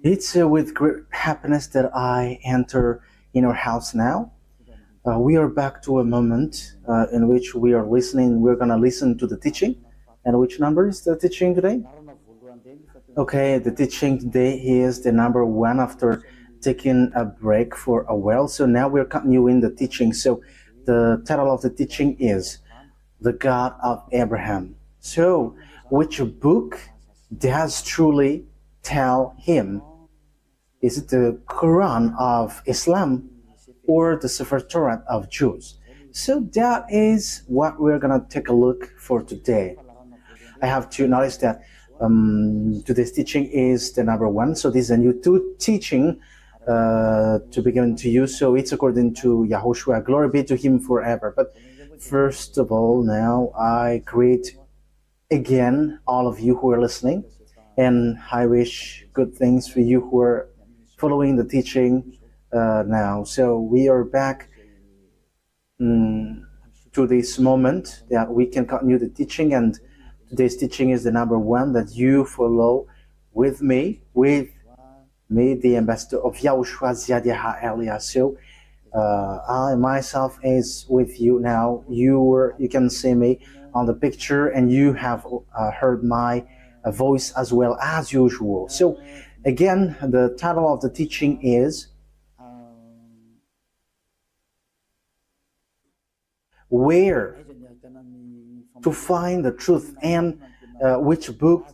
It's with great happiness that I enter in our house now. We are back to a moment in which we are listening. We're going to listen to the teaching. And which number is the teaching today? Okay, the teaching today is the number 1 after taking a break for a while. So now we're continuing the teaching. So the title of the teaching is The God of Abraham. So which book does truly tell him? Is it the Quran of Islam or the Sefer Torat of Jews? So that is what we're going to take a look for today. I have to notice that today's teaching is the number 1. So this is a new teaching to be given to you. So it's according to YAHOSHUAH. Glory be to him forever. But first of all, now I greet again all of you who are listening. And I wish good things for you who are following the teaching now. So we are back to this moment that we can continue the teaching, and today's teaching is the number 1 that you follow with me, the ambassador of YAHOSHUAH Ziadiha Elias. So I myself is with you now. You can see me on the picture, and you have heard my voice as well as usual. So again, the title of the teaching is Where to Find the Truth, and which book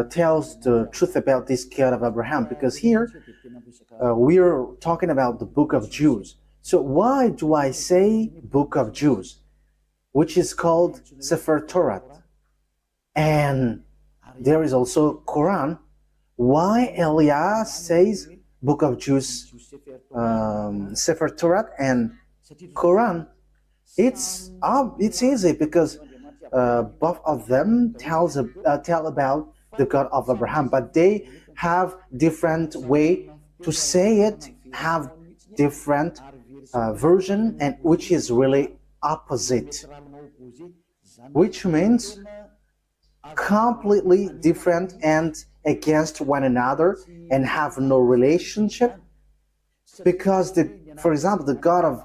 tells the truth about this God of Abraham, because here we are talking about the book of Jews. So why do I say book of Jews, which is called Sefer Torat, and there is also Quran? Why Elias says book of Jews, Sefer Torat and Quran? It's easy because both of them tell about the God of Abraham, but they have different way to say it, have different version, and which is really opposite, which means completely different and against one another and have no relationship. Because for example, the God of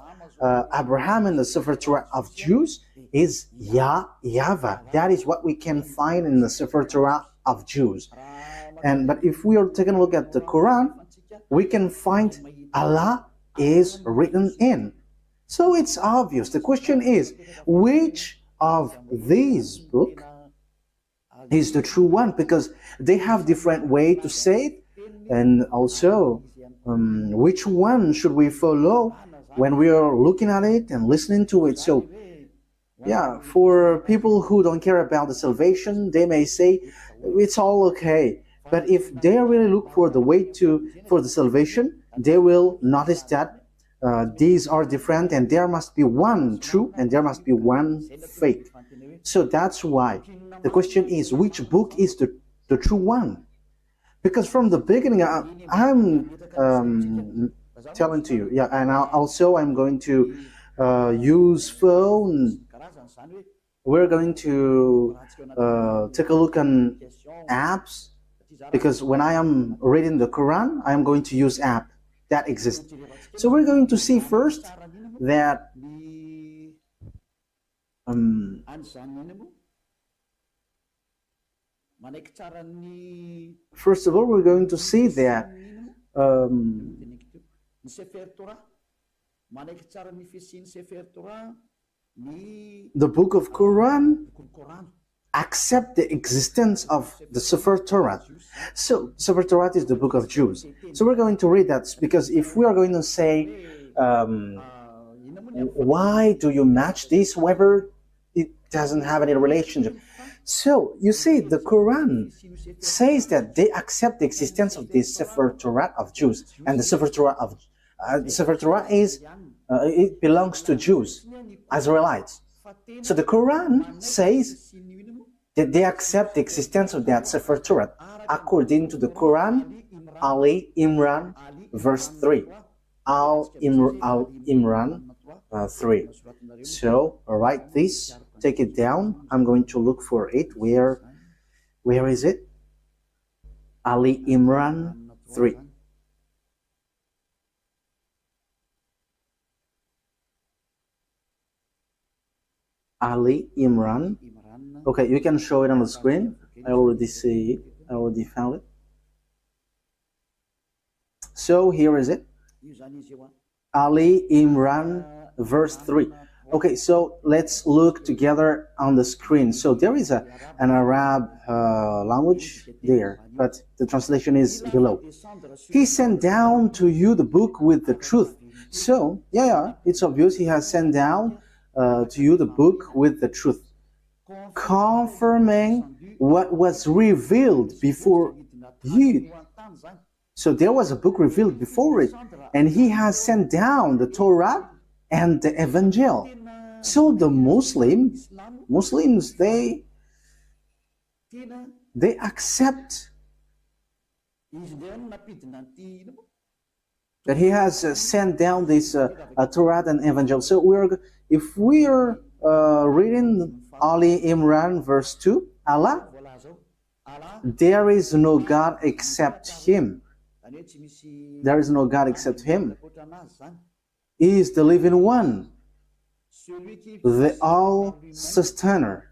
Abraham in the Sefer Torah of Jews is YAHVAH. That is what we can find in the Sefer Torah of Jews. But if we are taking a look at the Quran, we can find Allah is written in. So it's obvious. The question is, which of these books is the true one? Because they have different way to say it, and also which one should we follow when we are looking at it and listening to it? So yeah, for people who don't care about the salvation, they may say it's all okay. But if they really look for the way for the salvation, they will notice that these are different, and there must be one true and there must be one fake. So that's why the question is, which book is the true one? Because from the beginning, I'm telling to you, yeah, and also I'm going to use phone. We're going to take a look on apps, because when I am reading the Quran, I am going to use app that exists. So we're going to see first that first of all, we're going to see that the book of Quran accept the existence of the Sefer Torah. So Sefer Torah is the book of Jews. So we're going to read that, because if we are going to say why do you match this, whether it doesn't have any relationship. So you see, the Quran says that they accept the existence of the Sefer Torah of Jews, and the Sefer Torah is it belongs to Jews, Israelites. So the Quran says that they accept the existence of that Sefer Torah according to the Quran, Ali Imran, verse 3. Al Imran 3. So write this, take it down. I'm going to look for it. Where is it? Ali Imran 3. Ali Imran. Okay, you can show it on the screen. I already see it. I already found it. So here is it. Ali Imran, verse 3. Okay, so let's look together on the screen. So there is an Arab language there, but the translation is below. He sent down to you the book with the truth. So, yeah, it's obvious he has sent down to you the book with the truth, confirming what was revealed before you. So there was a book revealed before it, and he has sent down the Torat and the Evangel. So the Muslims, they accept that he has sent down this Torat and Evangel. So if we are reading Ali Imran verse 2, Allah, there is no God except Him. There is no God except Him. He is the living one, the all-sustainer.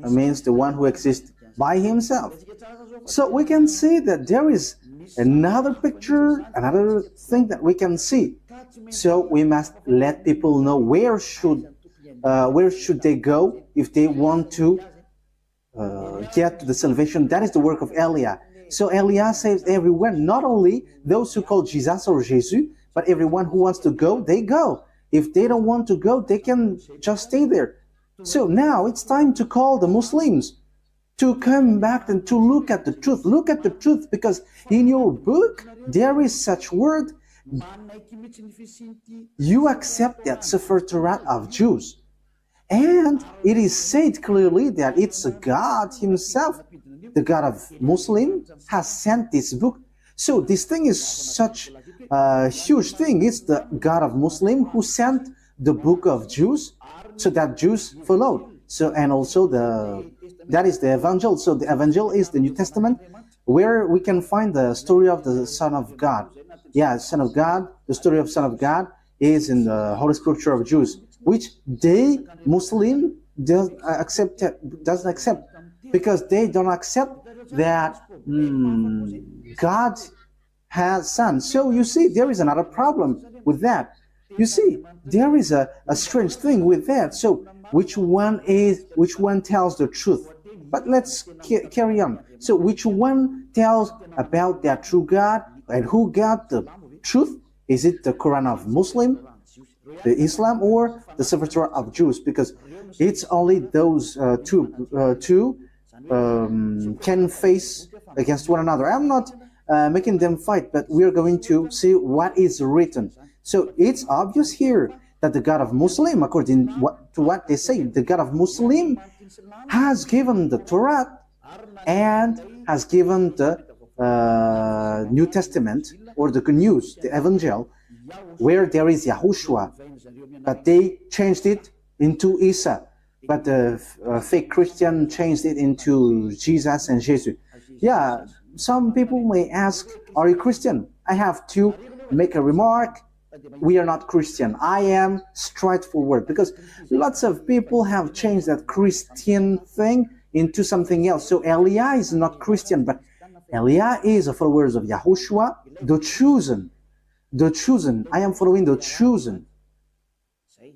That means the one who exists by Himself. So we can see that there is another picture, another thing that we can see. So we must let people know where should they go if they want to get to the salvation. That is the work of Elia. So Elia saves everyone, not only those who call Jesus or Jesus, but everyone who wants to go, they go. If they don't want to go, they can just stay there. So now it's time to call the Muslims to come back and to look at the truth. Look at the truth, because in your book there is such word. You accept that Sefer Torat of Jews. And it is said clearly that it's God Himself, the God of Muslim, has sent this book. So this thing is such a huge thing. It's the God of Muslim who sent the book of Jews, so that Jews followed. So, and also that is the Evangel. So the Evangel is the New Testament, where we can find the story of the Son of God. Yeah, Son of God. The story of Son of God is in the Holy Scripture of Jews, which they Muslim doesn't accept, because they don't accept that God has son. So you see, there is another problem with that. You see, there is a strange thing with that. So which one tells the truth? But let's carry on. So which one tells about that true God, and who got the truth? Is it the Quran of Muslim, the Islam, or the Sefer Torah of Jews? Because it's only those two can face against one another. I'm not making them fight, but we're going to see what is written. So it's obvious here that the God of Muslim, according to what they say, the God of Muslim has given the Torah and has given the New Testament, or the Good News, the Evangel, where there is YAHOSHUAH, but they changed it into Isa. But the fake Christian changed it into Jesus and Jesus. Yeah, some people may ask, are you Christian? I have to make a remark. We are not Christian. I am straightforward, because lots of people have changed that Christian thing into something else. So Elia is not Christian, but Elia is a follower of YAHOSHUAH, the chosen. The chosen. I am following the chosen.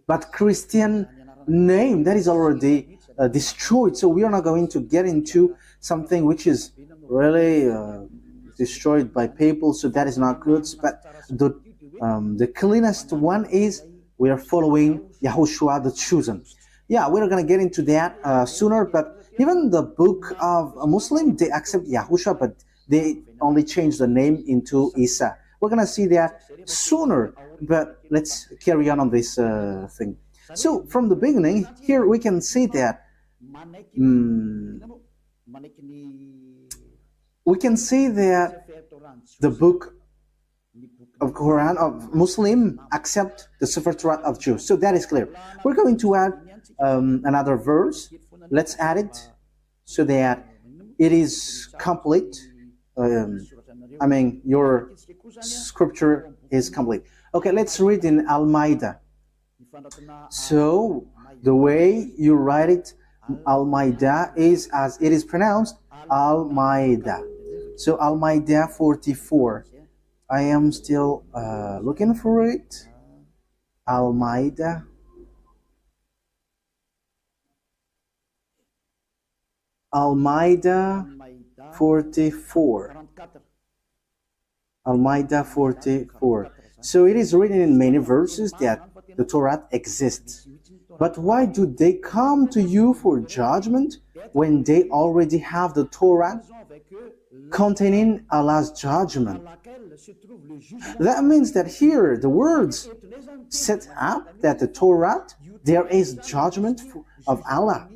But Christian name, that is already destroyed. So we are not going to get into something which is really destroyed by people. So that is not good. But the cleanest one is we are following YAHOSHUAH, the chosen. Yeah, we're going to get into that sooner. But even the book of a Muslim, they accept YAHOSHUAH, but they only change the name into Isa. We're going to see that sooner. But let's carry on this thing. So from the beginning, here we can see that the book of Quran of Muslim accept the Sefer Torah of Jews. So that is clear. We're going to add another verse. Let's add it so that it is complete. I mean, your scripture is complete. Okay, let's read in Al-Maida. So, the way you write it, Al-Maida, is as it is pronounced, Al-Maida. So, Al-Maida 44. I am still looking for it. Al-Maida. Al-Maida 44. Al-Maida 44. So it is written in many verses that the Torah exists. But why do they come to you for judgment when they already have the Torah containing Allah's judgment? That means that here the words set up that the Torah, there is judgment of Allah.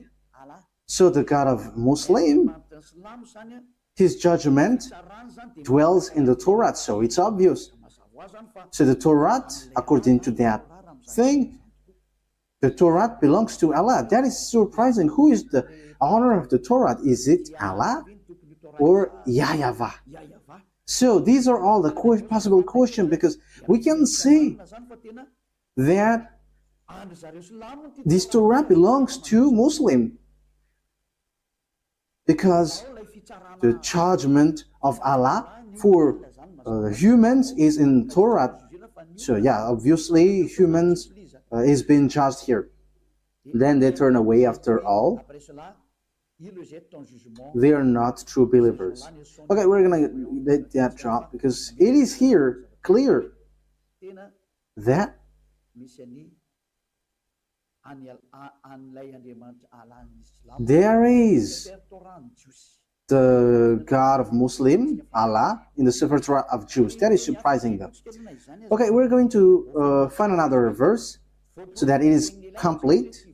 So the God of Muslim, his judgment dwells in the Torah, so it's obvious. So the Torah, according to that thing, the Torah belongs to Allah. That is surprising. Who is the owner of the Torah? Is it Allah or YAHVAH? So these are all the possible questions, because we can see that this Torah belongs to Muslim, because the judgment of Allah for humans is in Torah. So yeah, obviously humans is being judged here. Then they turn away after all. They are not true believers. Okay, we're gonna let that drop, because it is here clear that there is the God of Muslim, Allah, in the Sefer Torah of Jews. That is surprising though. Okay, we're going to find another verse so that it is complete.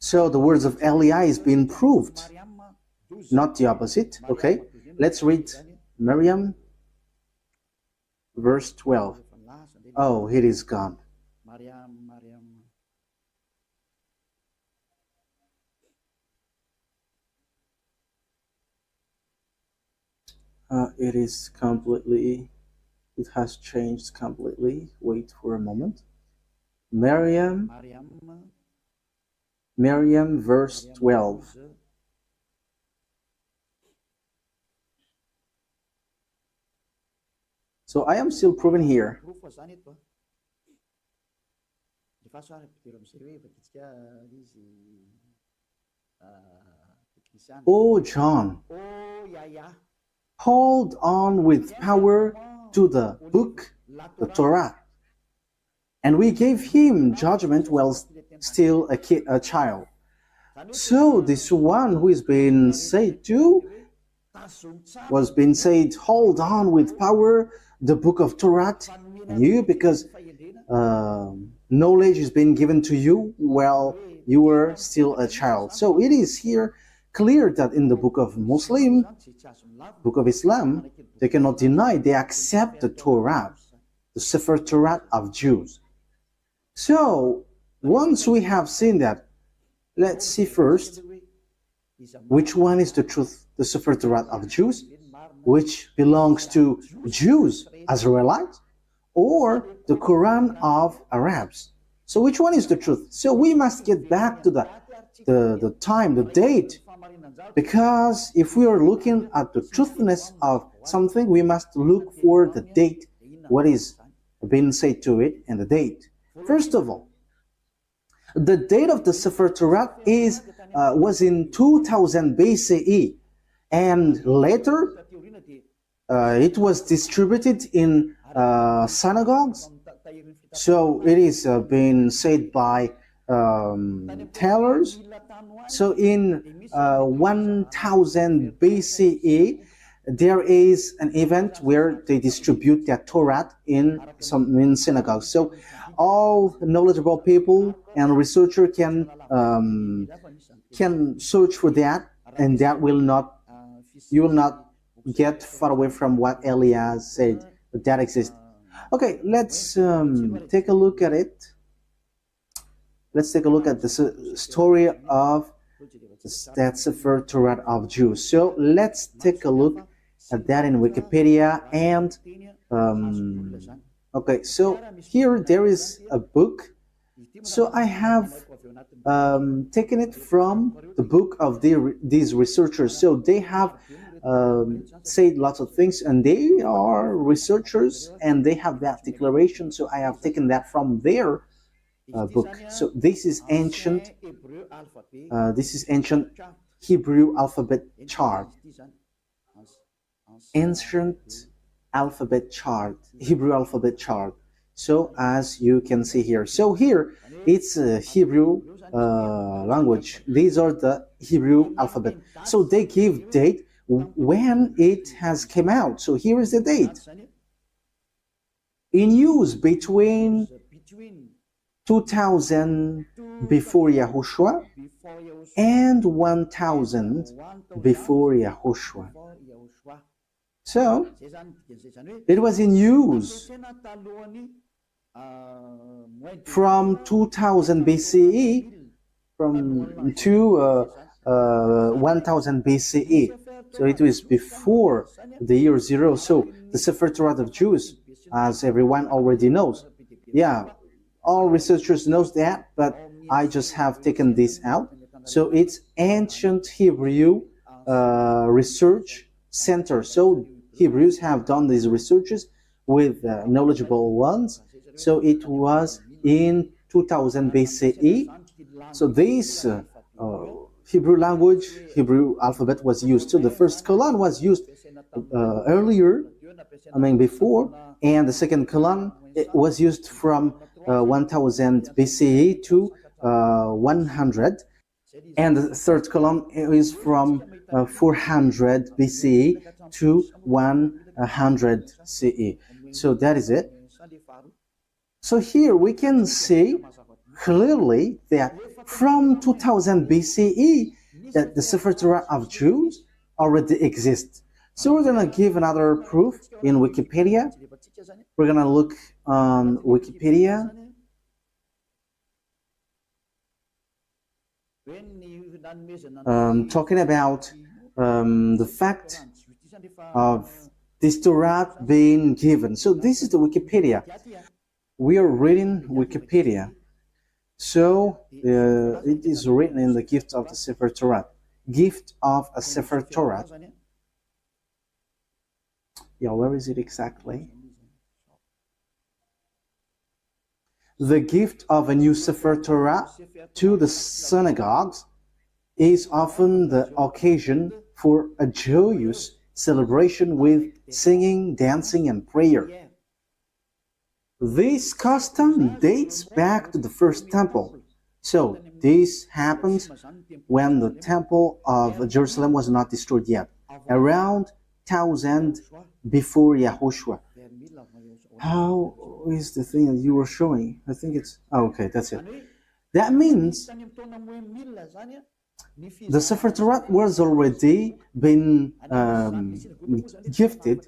So the words of Eliah is being proved, not the opposite. Okay, let's read Miriam, verse 12. Oh, it is gone. It is completely, it has changed completely. Wait for a moment. Miriam, verse 12. So I am still proving here. Oh, John, hold on with power to the book, the Torah. And we gave him judgment while still a child. So this one who is being said to was being said, hold on with power the book of Torah, and you, because knowledge is being given to you while you were still a child. So it is here clear that in the book of Muslim, book of Islam, they cannot deny, they accept the Torah, the Sefer Torah of Jews. So once we have seen that, let's see first which one is the truth, the Sefer Torah of Jews, which belongs to Jews, Israelites, or the Quran of Arabs. So which one is the truth? So we must get back to the time, the date, because if we are looking at the truthness of something, we must look for the date, what is being said to it, and the date. First of all, the date of the Sefer Torah was in 2000 BCE, and later it was distributed in synagogues. So it is being said by tailors. So in 1000 BCE, there is an event where they distribute their Torah in synagogues. So all knowledgeable people and researcher can search for that, and that will not, you will not get far away from what Eliah said, but that exists. Okay, let's take a look at it. Let's take a look at the story of that Sefer Torah of Jews. So let's take a look that in Wikipedia. And okay, so here there is a book. So I have taken it from the book of these researchers. So they have said lots of things, and they are researchers, and they have that declaration. So I have taken that from their book. So this is ancient. This is ancient Hebrew alphabet chart. Ancient alphabet chart, Hebrew alphabet chart. So as you can see here, so here it's a Hebrew language. These are the Hebrew alphabet. So they give date when it has came out. So here is the date. In use between 2000 before Yahushua and 1000 before Yahushua. So it was in use from 2000 BCE to 1000 BCE. So it was before the year 0. So the Sefer Torat of Jews, as everyone already knows. Yeah, all researchers knows that, but I just have taken this out. So it's ancient Hebrew research center. So Hebrews have done these researches with knowledgeable ones. So it was in 2000 BCE. So this Hebrew language, Hebrew alphabet was used. So the first colon was used earlier, before, and the second colon was used from 1000 BCE to 100, and the third column is from 400 BCE to 100 CE. So that is it. So here we can see clearly that from 2000 BCE that the Sefer Torah of Jews already exists. So we're going to give another proof in Wikipedia. We're going to look on Wikipedia. Talking about the fact of this Torah being given. So this is the Wikipedia. We are reading Wikipedia. So it is written in the gift of the Sefer Torah. Gift of a Sefer Torah. Yeah, where is it exactly? The gift of a new Sefer Torah to the synagogues is often the occasion for a joyous celebration with singing, dancing, and prayer. This custom dates back to the first temple. So this happens when the temple of Jerusalem was not destroyed yet, around 1000 before Yahushua. How is the thing that you were showing? I think it's... Oh, okay, that's it. That means the Sefer Torah was already been gifted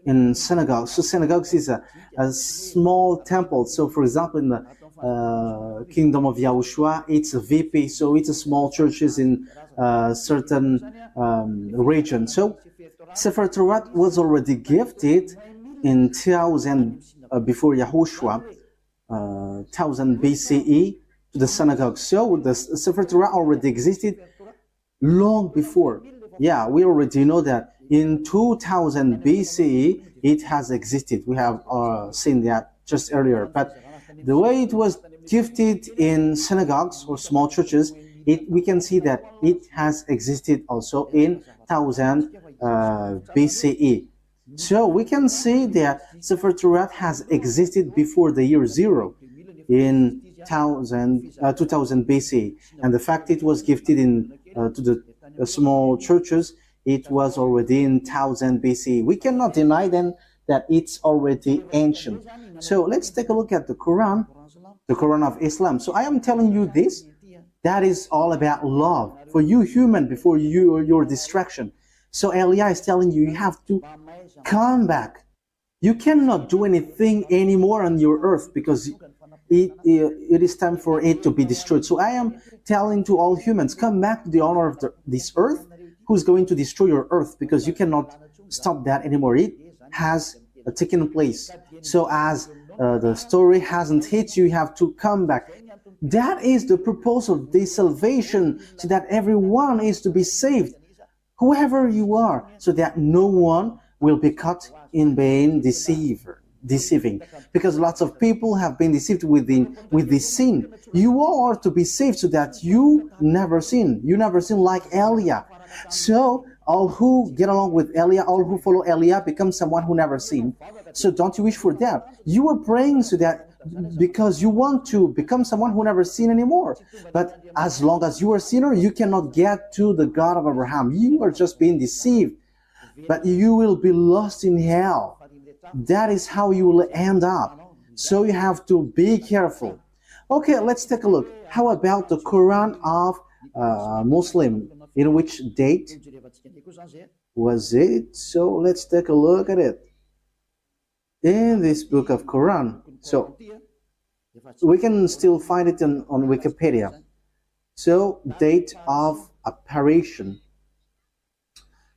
in synagogues. So synagogues is a small temple. So for example, in the kingdom of YAHOSHUAH, it's a VP. So it's a small churches in certain region. So Sefer Torah was already gifted in 1000 before Yahushua, 1000 BCE to the synagogue. So the Sefer Torah already existed long before. Yeah, we already know that in 2000 BCE it has existed. We have seen that just earlier. But the way it was gifted in synagogues or small churches, we can see that it has existed also in 1000 BCE. So we can see that Sefer Torah has existed before the year 0 in 2000 BCE, and the fact it was gifted in to the small churches, it was already in 1000 BCE. We cannot deny then that it's already ancient. So let's take a look at the Quran of Islam. So I am telling you this, that is all about love for you human before your distraction. So Elia is telling you, you have to come back. You cannot do anything anymore on your earth because it is time for it to be destroyed. So I am telling to all humans, come back to the owner of this earth, who's going to destroy your earth, because you cannot stop that anymore. It has taken place. So as the story hasn't hit you, you have to come back. That is the purpose of this salvation, so that everyone is to be saved, whoever you are, so that no one will be caught in being deceiving. Because lots of people have been deceived with this sin. You are to be saved so that you never sin. You never sin like Eliah. So all who get along with Eliah, all who follow Eliah, become someone who never sinned. So don't you wish for that? You are praying so that because you want to become someone who never sinned anymore. But as long as you are a sinner, you cannot get to the God of Abraham. You are just being deceived. But you will be lost in hell. That is how you will end up. So you have to be careful. Okay, let's take a look. How about the Quran of Muslim? In which date was it? So let's take a look at it. In this book of Quran. So we can still find it on Wikipedia. So date of apparition.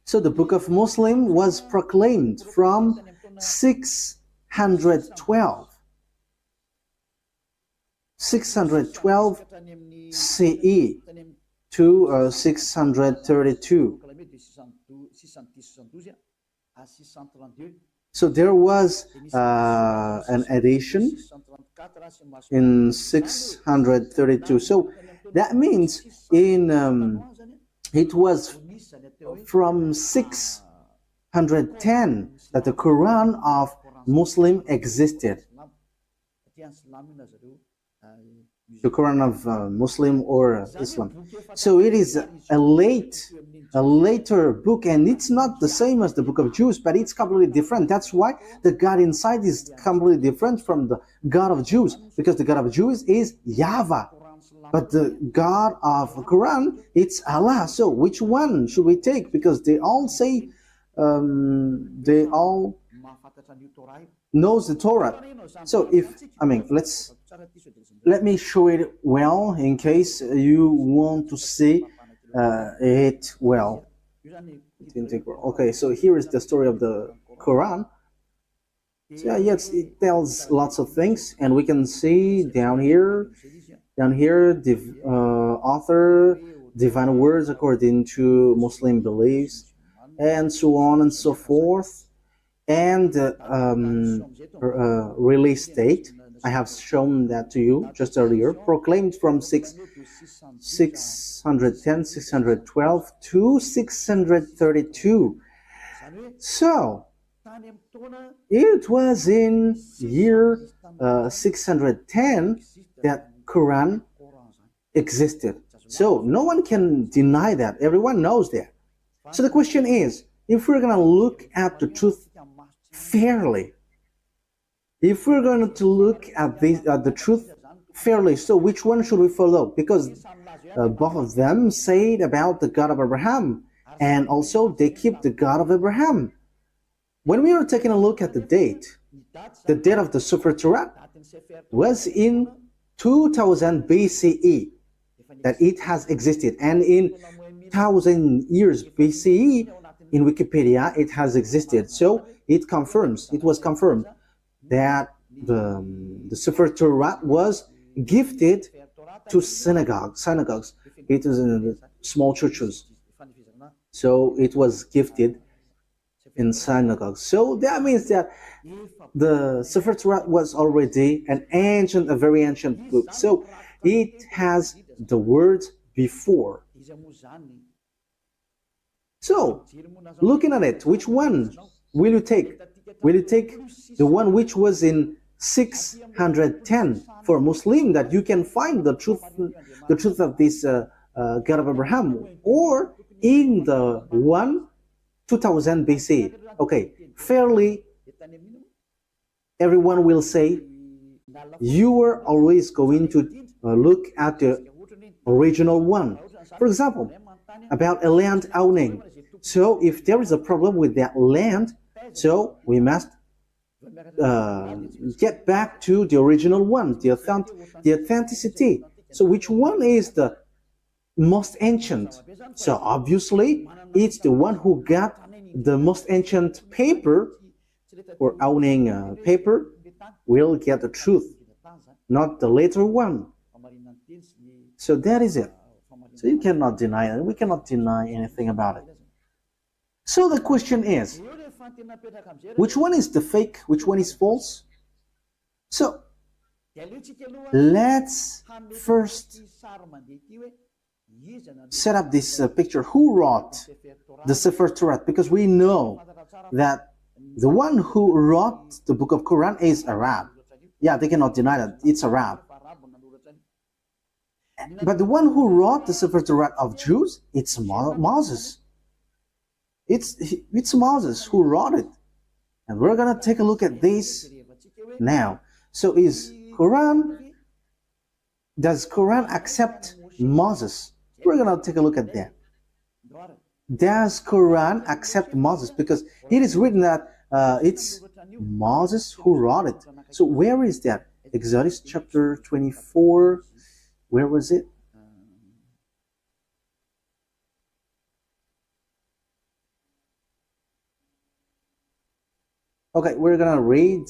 So the book of Muslim was proclaimed from 612 CE to 632. So there was an edition in 632. So that means it was from 610 that the Quran of Muslim existed. The Quran of Muslim or Islam. So it is a later book, and it's not the same as the book of Jews, but it's completely different. That's why the God inside is completely different from the God of Jews, because the God of Jews is YAHVAH, but the God of Quran, it's Allah. So which one should we take? Because they all say, they all knows the Torah. So let me show it well in case you want to see it well. Okay, so here is the story of the Quran. So yeah, yes, it tells lots of things, and we can see down here, the author, divine words according to Muslim beliefs, and so on and so forth, and release date. I have shown that to you just earlier, proclaimed from 610, 612 to 632. So, it was in year 610 that Quran existed. So, no one can deny that. Everyone knows that. So, the question is, if we're going to look at the truth fairly, if we're going to look at the truth fairly, so which one should we follow? Because both of them say about the God of Abraham, and also they keep the God of Abraham. When we are taking a look at the date of the Torat was in 2000 BCE that it has existed, and in 1000 years BCE in Wikipedia it has existed. So it was confirmed that the Sefer Torah was gifted to synagogues. It is in small churches. So it was gifted in synagogues. So that means that the Sefer Torah was already a very ancient book. So it has the words before. So, looking at it, which one will you take? Will you take the one which was in 610 for Muslim, that you can find the truth of this God of Abraham, or in the 2000 BC? Okay, fairly, everyone will say you are always going to look at the original one. For example, about a land owning. So if there is a problem with that land, so we must get back to the original one, the authenticity. So which one is the most ancient? So obviously it's the one who got the most ancient paper or owning paper will get the truth, not the later one. So that is it. So you cannot deny it. We cannot deny anything about it. So the question is, which one is the fake? Which one is false? So let's first set up this picture. Who wrote the Sefer Torat? Because we know that the one who wrote the book of Quran is Arab. Yeah, they cannot deny that it's Arab. But the one who wrote the Sefer Torat of Jews, it's Moses. It's Moses who wrote it. And we're going to take a look at this now. So does Quran accept Moses? We're going to take a look at that. Does Quran accept Moses? Because it is written that it's Moses who wrote it. So where is that? Exodus chapter 24. Where was it? Okay, we're gonna read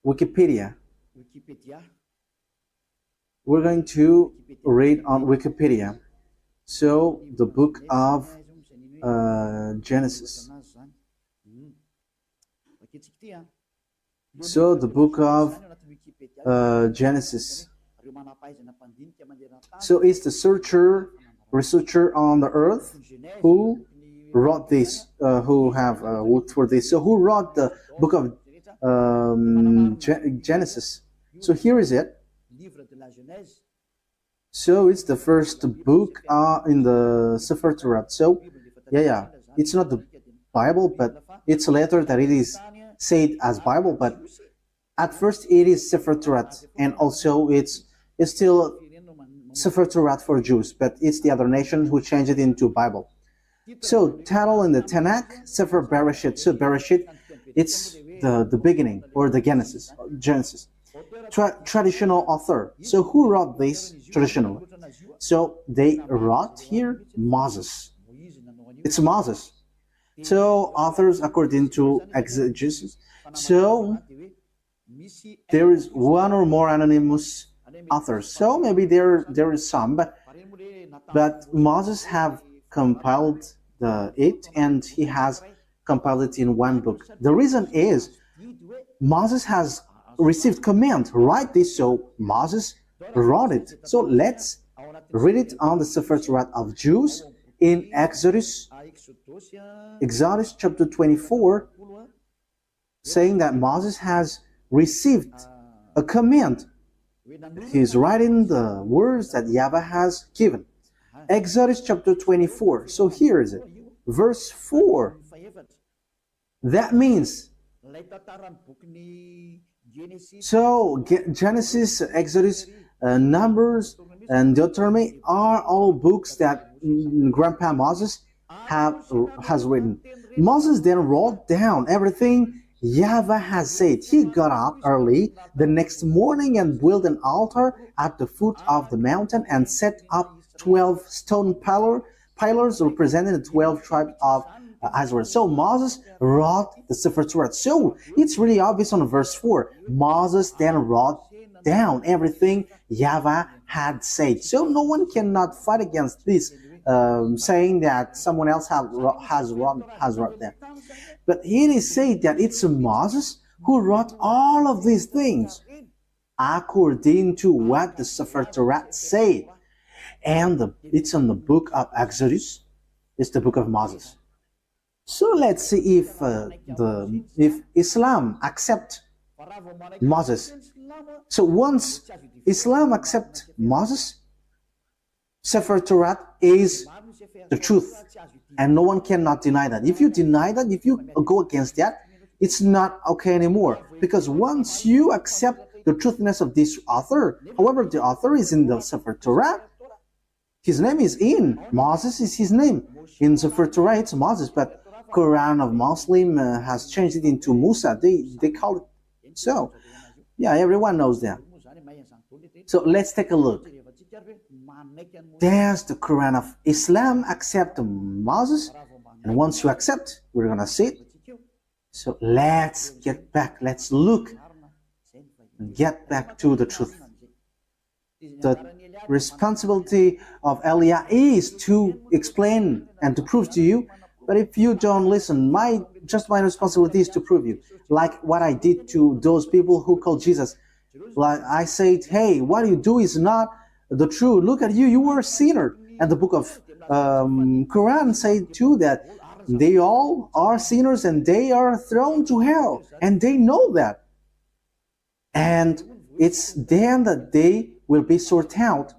Wikipedia. We're going to read on Wikipedia. So the book of Genesis. So the book of Genesis. So it's the researcher on the earth who wrote this, who have worked for this. So who wrote the book of Genesis? So here is it. So it's the first book in the Sefer Torat. So yeah, it's not the Bible, but it's later that it is said as Bible. But at first it is Sefer Torat, and also it's still Sefer Torat for Jews, but it's the other nations who changed it into Bible. So title in the Tanakh, Sefer Bereshit. So Bereshit, it's the beginning or the Genesis. Traditional author. So who wrote this traditionally? So they wrote here Moses. It's Moses. So authors according to exegesis. So there is one or more anonymous authors. So maybe there is some, but Moses have compiled it, and he has compiled it in one book. The reason is Moses has received command, write this, so Moses wrote it. So let's read it on the Sefer Torat of Jews in Exodus chapter 24, saying that Moses has received a command. He's writing the words that YAHVAH has given. Exodus chapter 24. So here is it. Verse 4. That means, so Genesis, Exodus, Numbers, and Deuteronomy are all books that Grandpa Moses has written. Moses then wrote down everything YAHVAH has said. He got up early the next morning and built an altar at the foot of the mountain and set up 12 stone pillars representing the 12 tribes of Israel. So Moses wrote the Sefer Torat. So it's really obvious on verse 4. Moses then wrote down everything YAHVAH had said. So no one cannot fight against this, saying that someone else has wrote that. But it is said that it's Moses who wrote all of these things according to what the Sefer Torat said. And it's in the book of Exodus. It's the book of Moses. So let's see if Islam accepts Moses. So once Islam accepts Moses, Sefer Torat is the truth, and no one cannot deny that. If you deny that, if you go against that, it's not okay anymore. Because once you accept the truthiness of this author, however, the author is in the Sefer Torat, his name is in. Moses is his name. In Sefer Torat, it's Moses, but Quran of Muslim has changed it into Musa. They call it so. Yeah, everyone knows that. So let's take a look. Does the Quran of Islam accept Moses? And once you accept, we're going to see it. So let's get back. Let's look and get back to the truth. The responsibility of Elia is to explain and to prove to you. But if you don't listen, my responsibility is to prove you. Like what I did to those people who called Jesus. Like I said, hey, what you do is not the truth. Look at you, you were a sinner. And the book of Quran said too that they all are sinners and they are thrown to hell. And they know that. And it's then that they will be sorted out.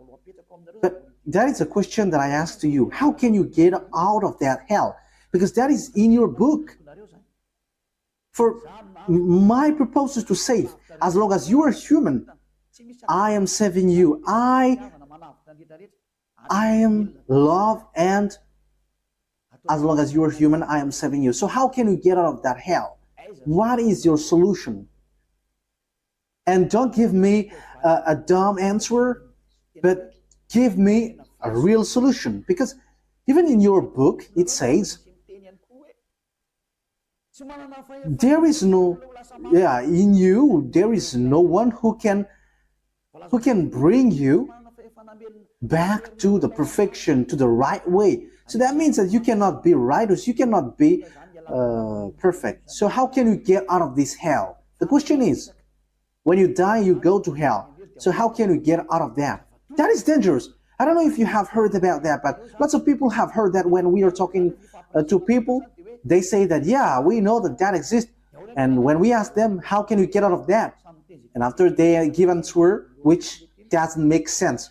But that is a question that I ask to you. How can you get out of that hell? Because that is in your book. For my purpose is to save. As long as you are human, I am saving you. I am love, and as long as you are human, I am saving you. So how can you get out of that hell? What is your solution? And don't give me a dumb answer, but give me a real solution. Because even in your book, it says, there is no, in you, there is no one who can bring you back to the perfection, to the right way. So that means that you cannot be righteous, you cannot be perfect. So how can you get out of this hell? The question is, when you die, you go to hell. So how can you get out of that? That is dangerous. I don't know if you have heard about that, but lots of people have heard that when we are talking to people, they say that, yeah, we know that that exists. And when we ask them, how can you get out of that? And after they give an answer, which doesn't make sense.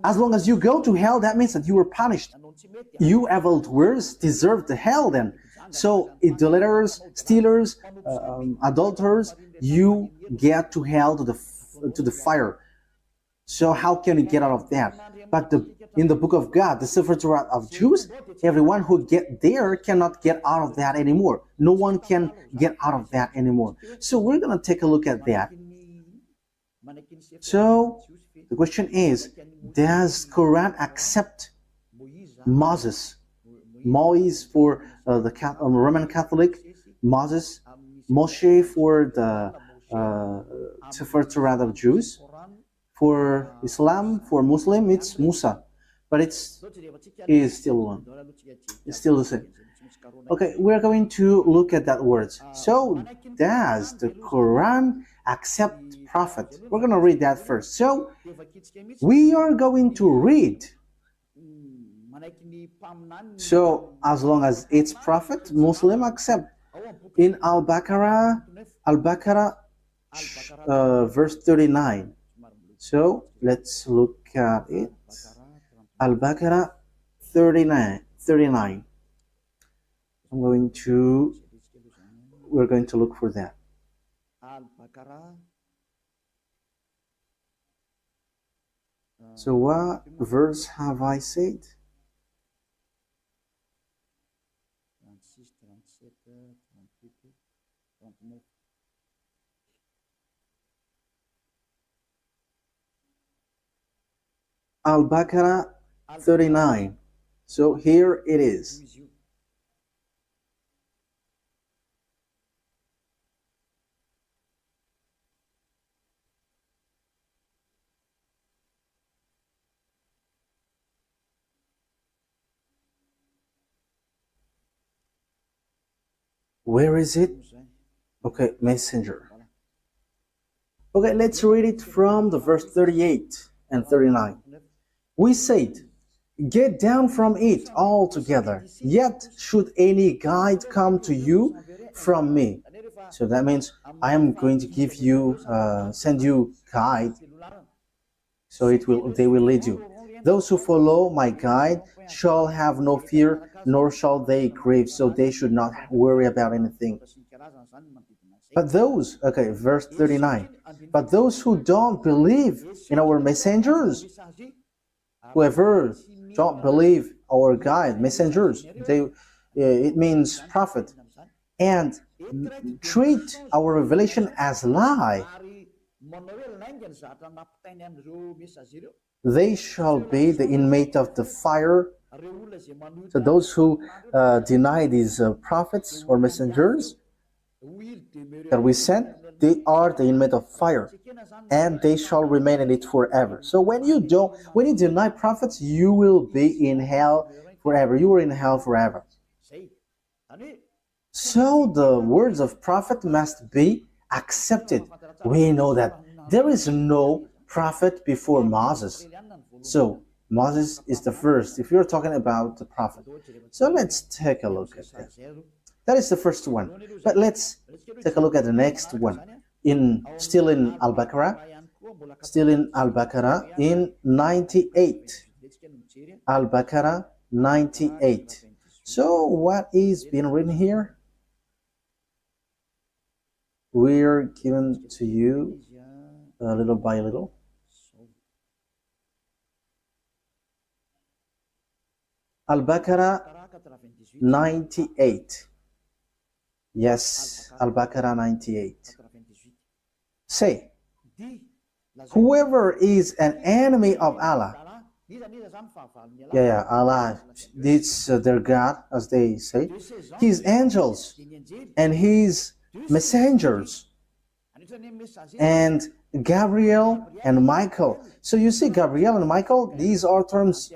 As long as you go to hell, that means that you were punished. You evildoers deserve the hell then. So idolaters, stealers, adulterers, you get to hell, to the fire. So how can you get out of that? But in the book of God, the Sefer Torat of Jews, everyone who get there cannot get out of that anymore. No one can get out of that anymore. So we're going to take a look at that. So the question is, does Quran accept Moses? Moise for the Roman Catholic, Moses, Moshe for the Sefer Torat of Jews. For Islam, for Muslim, it's Musa, but he is still one. It's still the same. Okay, we're going to look at that words. So, does the Quran accept prophet? We're going to read that first. So, we are going to read. So, as long as it's prophet, Muslim accept. In Al-Baqarah, verse 39. So let's look at it. Al-Baqarah 39. We're going to look for that. So what verse have I said? Al-Baqarah 39. So here it is. Where is it? Okay, messenger. Okay, let's read it from the verse 38 and 39. We said, get down from it altogether, yet should any guide come to you from me. So that means I am going to give you, send you guide, so they will lead you. Those who follow my guide shall have no fear, nor shall they grieve, so they should not worry about anything. But those, okay, verse 39, but those who don't believe in our messengers, whoever don't believe our guide, messengers, it means prophet, and treat our revelation as lie, They shall be the inmate of the fire. So those who deny these prophets or messengers that we sent, they are the inmate of fire, and they shall remain in it forever. So when you deny prophets, you will be in hell forever. You are in hell forever. So the words of prophet must be accepted. We know that there is no prophet before Moses. So Moses is the first, if you're talking about the prophet. So let's take a look at that. That is the first one. But let's take a look at the next one. Still in Al-Baqarah, in 98. Al-Baqarah 98. So what is being written here? We're given to you little by little. Al-Baqarah 98. Yes, Al-Baqarah 98. Say, whoever is an enemy of Allah, Allah, it's their God, as they say, his angels and his messengers, and Gabriel and Michael. So you see, Gabriel and Michael, these are terms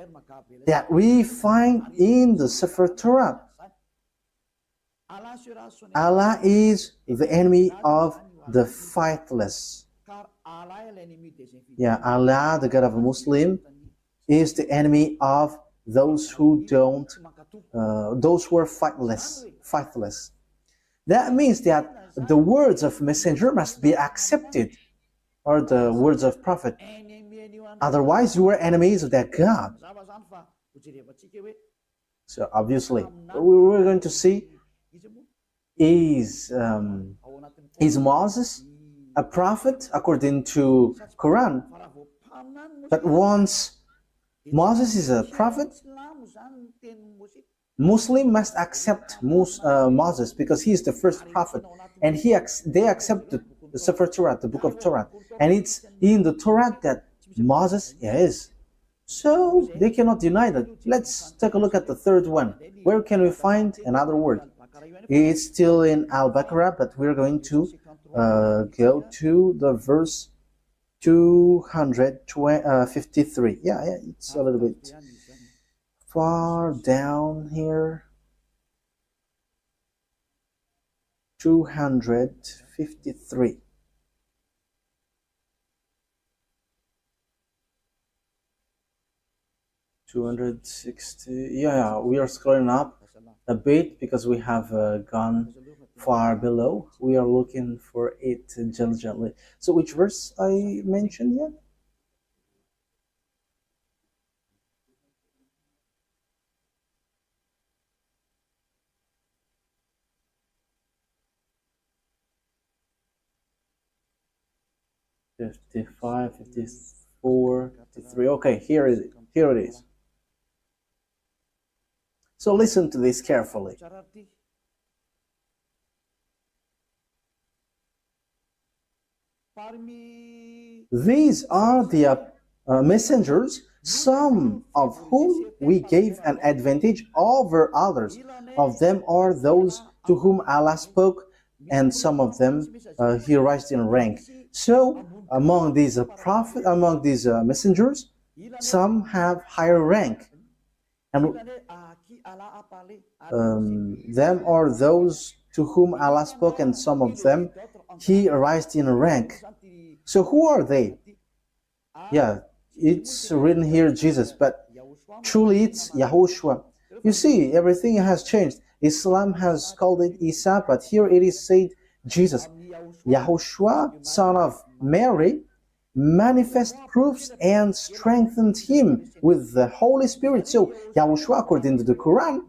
that we find in the Sefer Torat. Allah is the enemy of the faithless. Yeah, Allah, the God of a Muslim, is the enemy of those who those who are faithless. That means that the words of messenger must be accepted, or the words of prophet. Otherwise, you are enemies of that God. So obviously, we're going to see, is Moses a prophet according to Quran? But once Moses is a prophet, Muslim must accept Moses because he is the first prophet, and they accept the Sefer Torah, the book of Torah, and it's in the Torah that Moses is. So they cannot deny that. Let's take a look at the third one. Where can we find another word? It's still in Al-Baqarah, but we're going to go to the verse 253. Yeah, it's a little bit far down here. 253. Yeah, we are scrolling up a bit because we have gone far below. We are looking for it diligently. So which verse I mentioned yet? "55, 54, 53. Okay, here it is. So listen to this carefully. These are the messengers, some of whom we gave an advantage over others. Of them are those to whom Allah spoke, and some of them he raised in rank. So among these messengers, some have higher rank, and them are those to whom Allah spoke, and some of them he raised in rank. So who are they? Yeah, it's written here Jesus, but truly it's YAHOSHUAH. You see, everything has changed. Islam has called it Isa, but here it is said Jesus. YAHOSHUAH, son of Mary, manifest proofs and strengthened him with the Holy Spirit. So YAHOSHUAH, according to the Quran,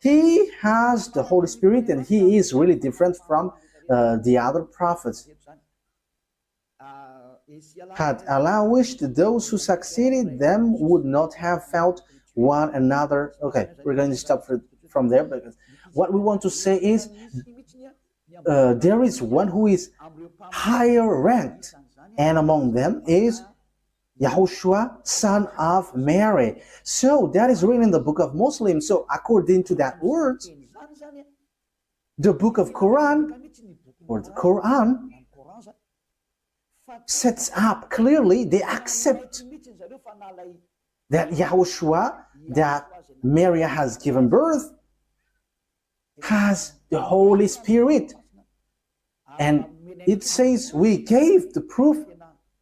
he has the Holy Spirit, and he is really different from the other prophets. Had Allah wished, those who succeeded them would not have felt one another. Okay, we're going to stop from there, because what we want to say is there is one who is higher ranked, and among them is YAHOSHUAH, son of Mary. So that is written in the book of Muslims. So according to that word, the book of Quran, or the Quran, sets up clearly, they accept that YAHOSHUAH, that Mary has given birth, has the Holy Spirit. And it says we gave the proof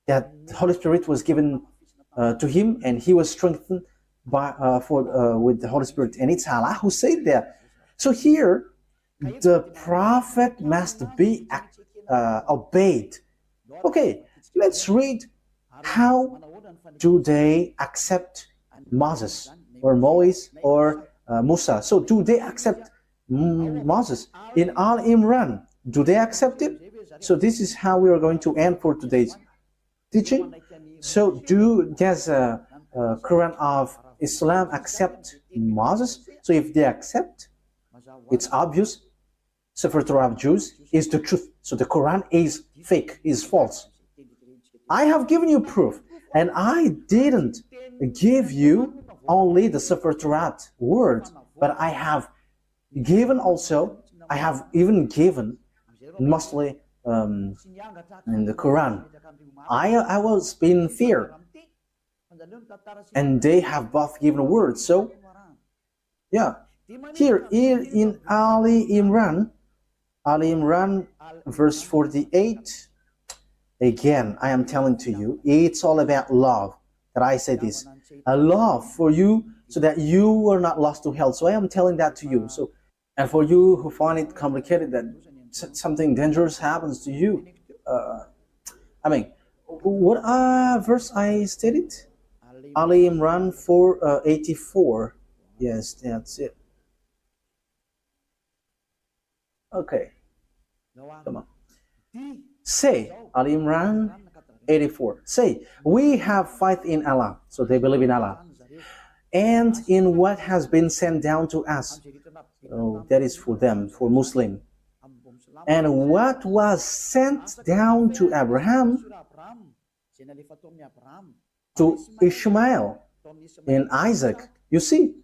that the Holy Spirit was given to him, and he was strengthened by with the Holy Spirit. And it's Allah who said that. So here, the prophet must be obeyed. Okay, let's read how do they accept Moses or Moise or Musa. So do they accept Moses in Al Imran? Do they accept it? So this is how we are going to end for today's teaching. So does Quran of Islam accept Moses? So if they accept, it's obvious Sefer Torah of Jews is the truth. So the Quran is fake, is false. I have given you proof, and I didn't give you only the Sefer Torah word, but I have given also, I have even given mostly in the Quran. I was in fear, and they have both given words. So yeah, here in Ali Imran verse 48, again I am telling to you, it's all about love, that I say this, a love for you so that you are not lost to hell. So I am telling that to you. So, and for you who find it complicated, that something dangerous happens to you, I mean, what verse I stated? Ali Imran 4:84. Yes, that's it. Okay, come on. Say, Ali Imran 84. Say, we have faith in Allah. So they believe in Allah, and in what has been sent down to us. So that is for them, for Muslim. And what was sent down to Abraham, to Ishmael, and Isaac. You see,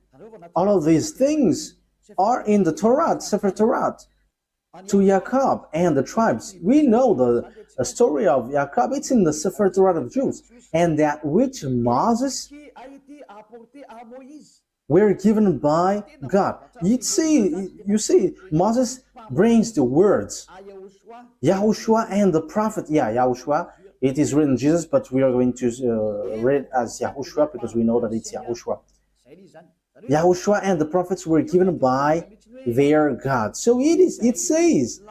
all of these things are in the Torah, Sefer Torah. To Jacob and the tribes. We know the story of Jacob. It's in the Sefer Torah of Jews. And that which Moses were given by God. You see, Moses brings the words. YAHOSHUAH and the prophet. Yeah, YAHOSHUAH. It is written Jesus, but we are going to read it as YAHOSHUAH because we know that it's YAHOSHUAH. YAHOSHUAH and the prophets were given by their God. So it says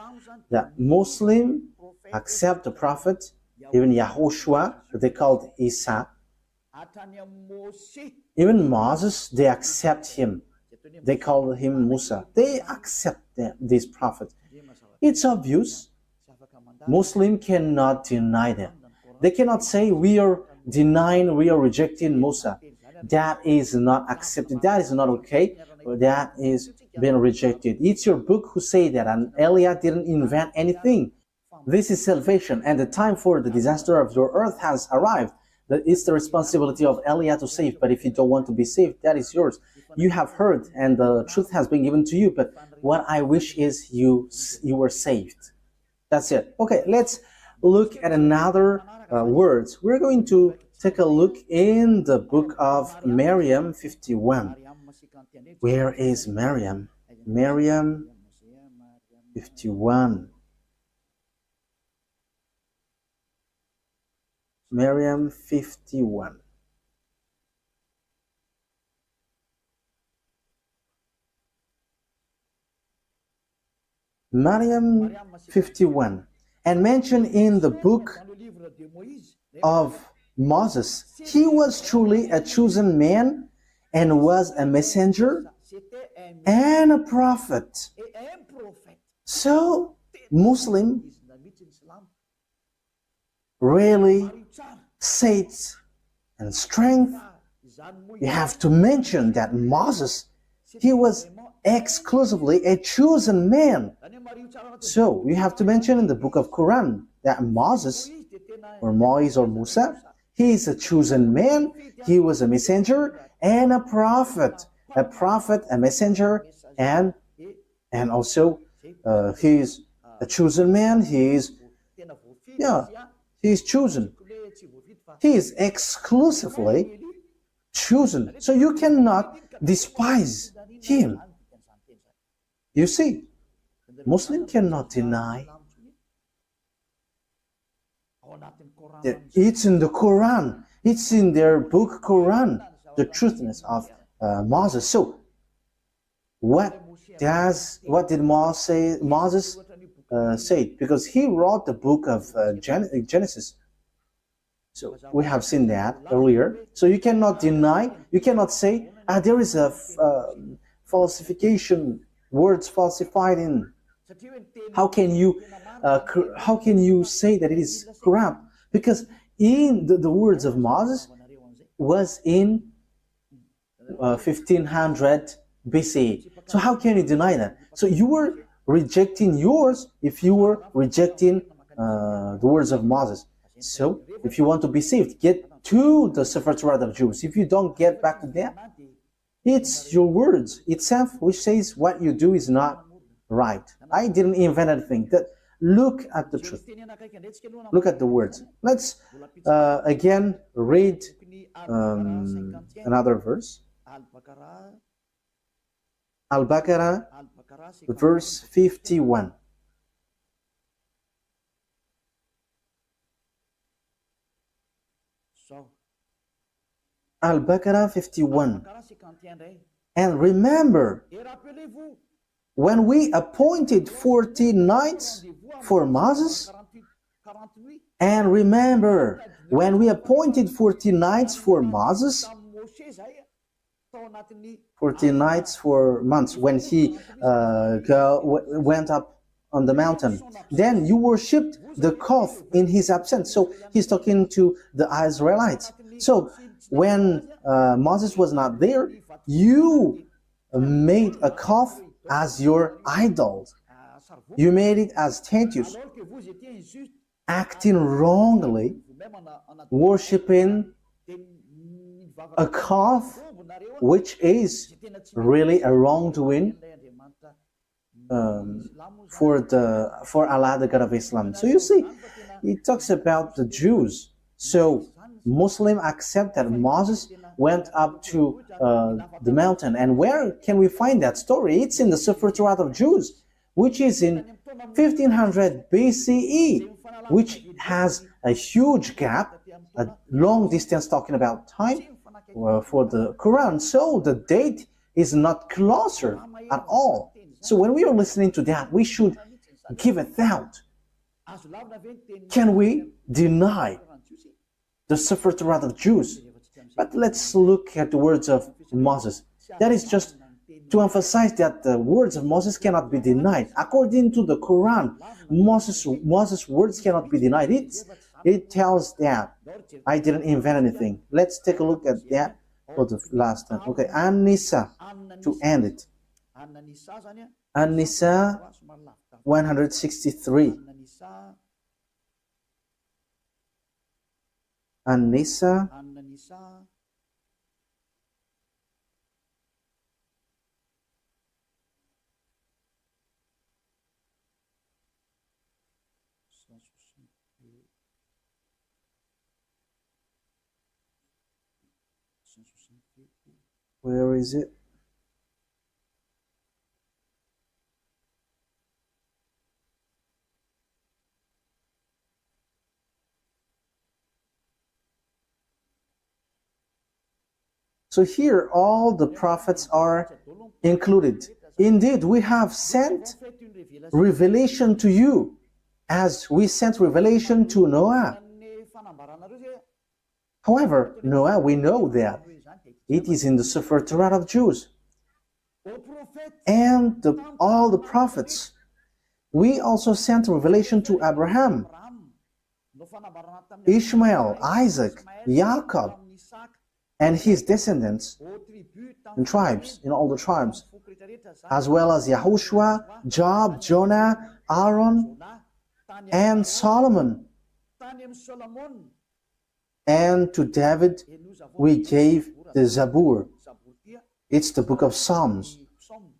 that Muslim accept the prophet, even YAHOSHUAH, they called Isa. Even Moses, they accept him. They call him Musa. They accept this prophet. It's obvious. Muslim cannot deny them. They cannot say we are denying, we are rejecting Musa. That is not accepted. That is not okay. That is being rejected. It's your book who say that, and Eliah didn't invent anything. This is salvation, and the time for the disaster of your earth has arrived. It's the responsibility of Eliah to save, but if you don't want to be saved, that is yours. You have heard, and the truth has been given to you, but what I wish is you were saved. That's it. Okay, let's look at another words. We're going to take a look in the book of Maryam 51. Where is Maryam? Maryam 51. Maryam 51. Maryam 51. And mentioned in the book of Moses, he was truly a chosen man and was a messenger and a prophet. So, Muslim really faith and strength, you have to mention that Moses, he was exclusively a chosen man. So, you have to mention in the book of Quran that Moses or Moise or Musa. He is a chosen man. He was a messenger and a prophet, a messenger, and also he is a chosen man. He is chosen. He is exclusively chosen. So you cannot despise him. You see, Muslim cannot deny that it's in the Quran, it's in their book Quran, the truthness of Moses. So what did Moses say? Because he wrote the book of Genesis. So we have seen that earlier. So you cannot deny, you cannot say, there is a falsification, words falsified in. How can you say that it is corrupt? Because in the words of Moses was in 1500 BCE. So how can you deny that? So you were rejecting yours if you were rejecting the words of Moses. So if you want to be saved, get to the Sefer Torat of Jews. If you don't get back to them, it's your words itself which says what you do is not right. I didn't invent anything. Look at the truth. Look at the words. Let's again read another verse. Al-Baqarah, verse 51. Al-Baqarah 51. And remember, when we appointed 40 nights for Moses, and remember, when we appointed 40 nights for Moses, 40 nights for months, when he went up on the mountain, then you worshipped the calf in his absence. So he's talking to the Israelites. So when Moses was not there, you made a calf as your idol. You made it as statues, acting wrongly, worshipping a calf, which is really a wrongdoing for Allah, the God of Islam. So you see, it talks about the Jews. So Muslims accept that Moses went up to the mountain. And where can we find that story? It's in the Sefer Torat of Jews, which is in 1500 BCE, which has a huge gap, a long distance talking about time for the Quran. So the date is not closer at all. So when we are listening to that, we should give a thought. Can we deny the Sefer Torat of Jews? But let's look at the words of Moses. That is just to emphasize that the words of Moses cannot be denied. According to the Quran, Moses' words cannot be denied. It tells that. I didn't invent anything. Let's take a look at that for the last time. Okay, An-Nisa, to end it. An-Nisa 163. An-Nisa where is it? So here all the prophets are included. Indeed, we have sent revelation to you as we sent revelation to Noah. However, Noah, we know that it is in the Sefer Torat of Jews. And all the prophets. We also sent revelation to Abraham, Ishmael, Isaac, Jacob, and his descendants in tribes, in all the tribes, as well as YAHOSHUAH, Job, Jonah, Aaron, and Solomon, And to David, we gave the Zabur. It's the book of Psalms,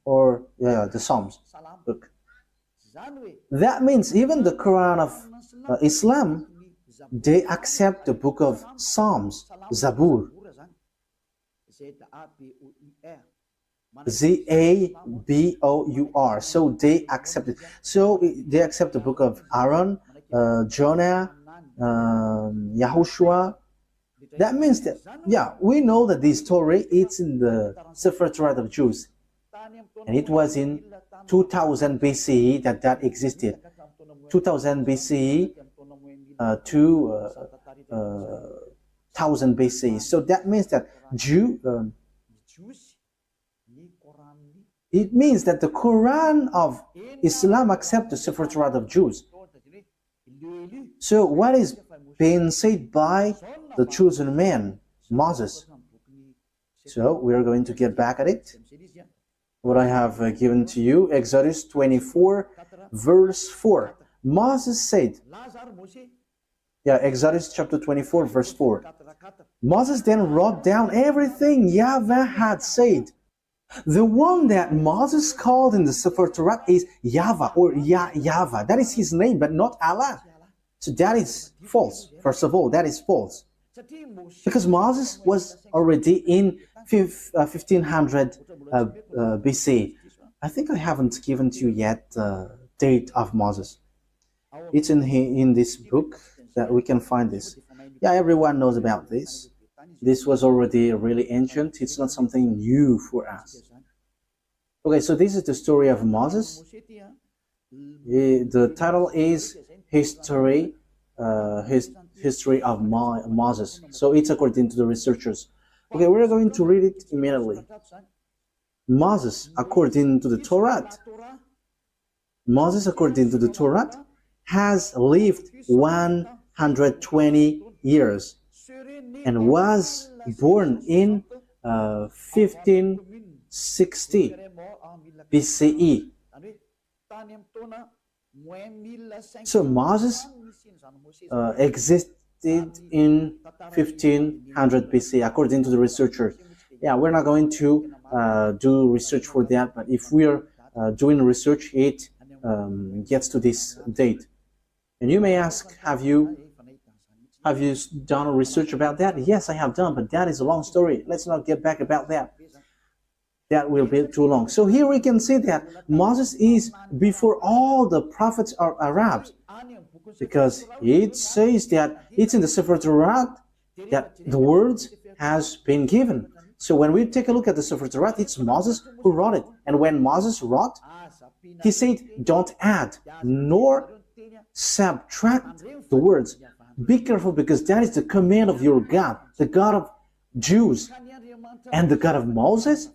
or the Psalms book. That means even the Quran of Islam, they accept the book of Psalms, Zabur. Zabur. So they accept it. So they accept the book of Aaron, Jonah, YAHOSHUAH. That means that, we know that this story, it's in the Sefer Torat of Jews. And it was in 2000 BCE that existed. 2000 BCE to 1000 BCE. So that means that it means that the Quran of Islam accepts the Sefer Torat of Jews. So what is being said by the chosen man, Moses? So we are going to get back at it. What I have given to you, Exodus 24, verse 4. Moses said, Exodus chapter 24, verse 4. Moses then wrote down everything YAHVAH had said. The one that Moses called in the Sefer Torat is YAHVAH or YAHVAH. That is his name, but not Allah. So that is false. First of all, that is false. Because Moses was already in 1500 BC. I think I haven't given to you yet the date of Moses. It's in this book that we can find this. Everyone knows about this. This was already really ancient. It's not something new for us. Okay, so this is the story of Moses. The title is History of Moses. So it's according to the researchers. Okay, we're going to read it immediately. Moses, according to the Torat, has lived 120 years and was born in 1560 BCE. So Moses existed in 1500 BC, according to the researchers. We're not going to do research for that, but if we are doing research, it gets to this date. And you may ask, have you done research about that? Yes, I have done, but that is a long story. Let's not get back about that. That will be too long. So here we can see that Moses is before all the prophets are Arabs, because it says that it's in the Sefer Torat that the words has been given. So when we take a look at the Sefer Torat, it's Moses who wrote it. And when Moses wrote, he said, don't add nor subtract the words. Be careful, because that is the command of your God, the God of Jews. And the God of Moses,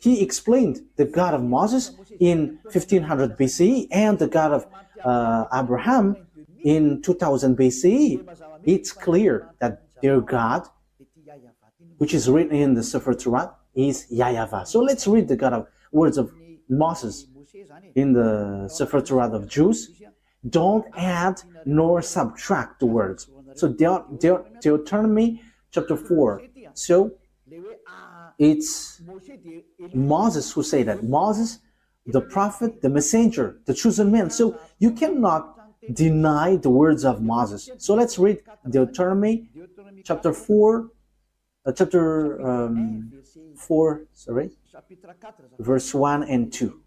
he explained the God of Moses in 1500 BCE and the God of Abraham in 2000 BCE. It's clear that their God, which is written in the Sefer Torat, is YAHVAH. So let's read the words of Moses in the Sefer Torat of Jews. Don't add nor subtract the words. So Deuteronomy chapter 4. So it's Moses who said that. Moses, the prophet, the messenger, the chosen man. So you cannot deny the words of Moses. So let's read Deuteronomy chapter 4, verse 1 and 2.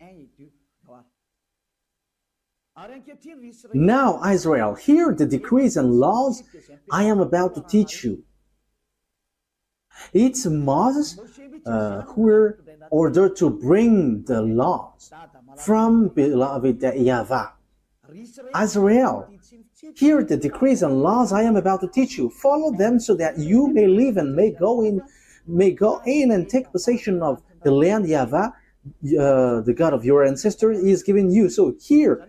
Now, Israel, hear the decrees and laws I am about to teach you. It's Moses who were ordered to bring the laws from beloved YAHVAH. Israel, hear the decrees and laws I am about to teach you. Follow them so that you may live and may go in and take possession of the land YAHVAH, the God of your ancestors, is giving you. So here,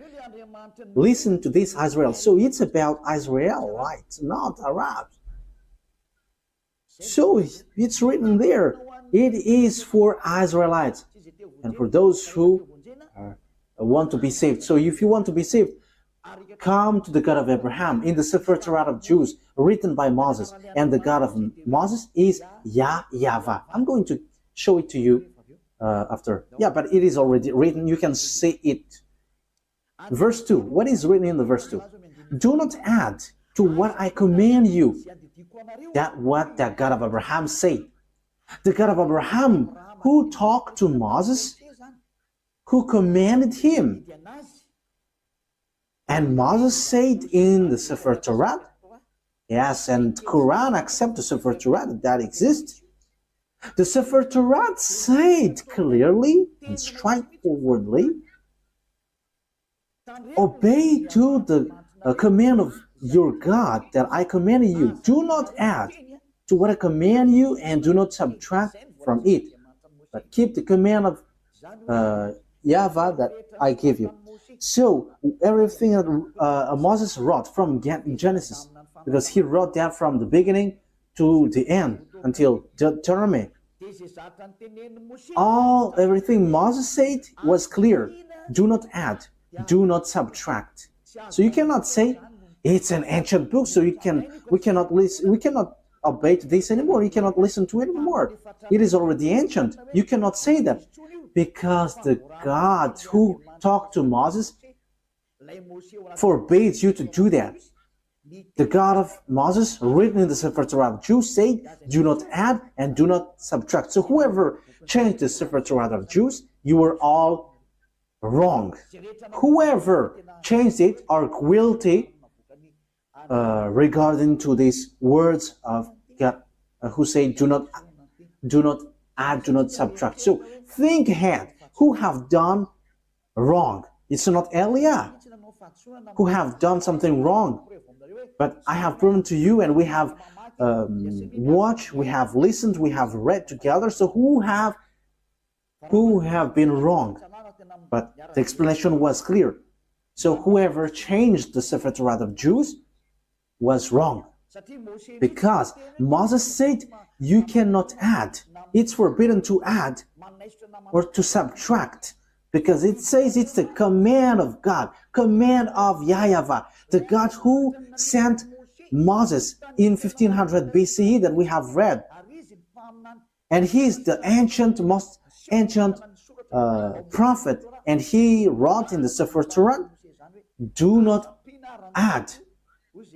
listen to this, Israel. So it's about Israelites, not Arabs. So it's written there. It is for Israelites and for those who want to be saved. So if you want to be saved, come to the God of Abraham in the Sefer Torat of Jews written by Moses. And the God of Moses is YAHVAH. I'm going to show it to you after. Yeah, but it is already written. You can see it. Verse 2. What is written in the verse 2? Do not add to what I command you. That what the God of Abraham said. The God of Abraham who talked to Moses, who commanded him. And Moses said in the Sefer Torat, yes, and Quran accept the Sefer Torat that exists. The Sefer Torat said clearly and straightforwardly, obey to the command of your God that I commanded you. Do not add to what I command you and do not subtract from it, but keep the command of YAHVAH that I give you. So everything that Moses wrote from Genesis, because he wrote that from the beginning to the end until Deuteronomy, everything Moses said was clear. Do not add, do not subtract. So you cannot say it's an ancient book, so we cannot obey to this anymore. You cannot listen to it anymore. It is already ancient. You cannot say that, because the God who talked to Moses forbids you to do that. The God of Moses, written in the Sefer Torah of Jews, said, do not add and do not subtract. So whoever changed the Sefer Torah of Jews, you were all wrong. Whoever changed it are guilty regarding to these words of God, who say, do not add, do not subtract. So think ahead. Who have done wrong? It's not Eliah who have done something wrong. But I have proven to you, and we have watched, we have listened, we have read together. So who have been wrong? But the explanation was clear. So whoever changed the Sefer Torah of Jews was wrong. Because Moses said you cannot add. It's forbidden to add or to subtract. Because it says it's the command of God, command of YAHVAH, the God who sent Moses in 1500 BCE that we have read. And he is the most ancient prophet. And he wrote in the Sefer Torah, do not add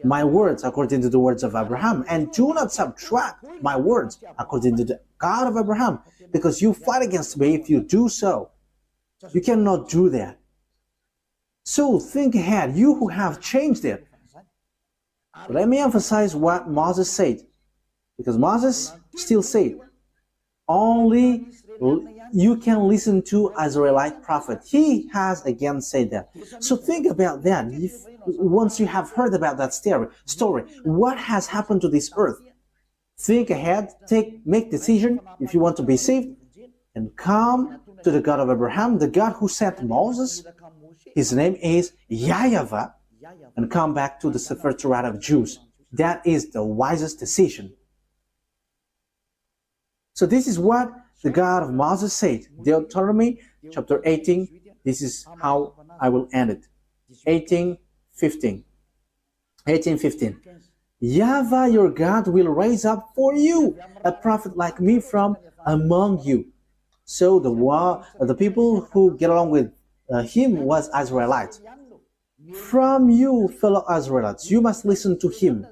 my words according to the words of Abraham, and do not subtract my words according to the God of Abraham, because you fight against me if you do so. You cannot do that. So think ahead, you who have changed it. Let me emphasize what Moses said, because Moses still said, only you can listen to Israelite prophet. He has again said that. So think about that. Once you have heard about that story, what has happened to this earth? Think ahead, make decision if you want to be saved, and come to the God of Abraham, the God who sent Moses. His name is YAHVAH, and come back to the Sefer Torah of Jews. That is the wisest decision. So this is what the God of Moses said. Deuteronomy chapter 18. This is how I will end it. 18:15. YAHVAH your God will raise up for you a prophet like me from among you. So the people who get along with him was Israelites. From you, fellow Israelites, you must listen to him.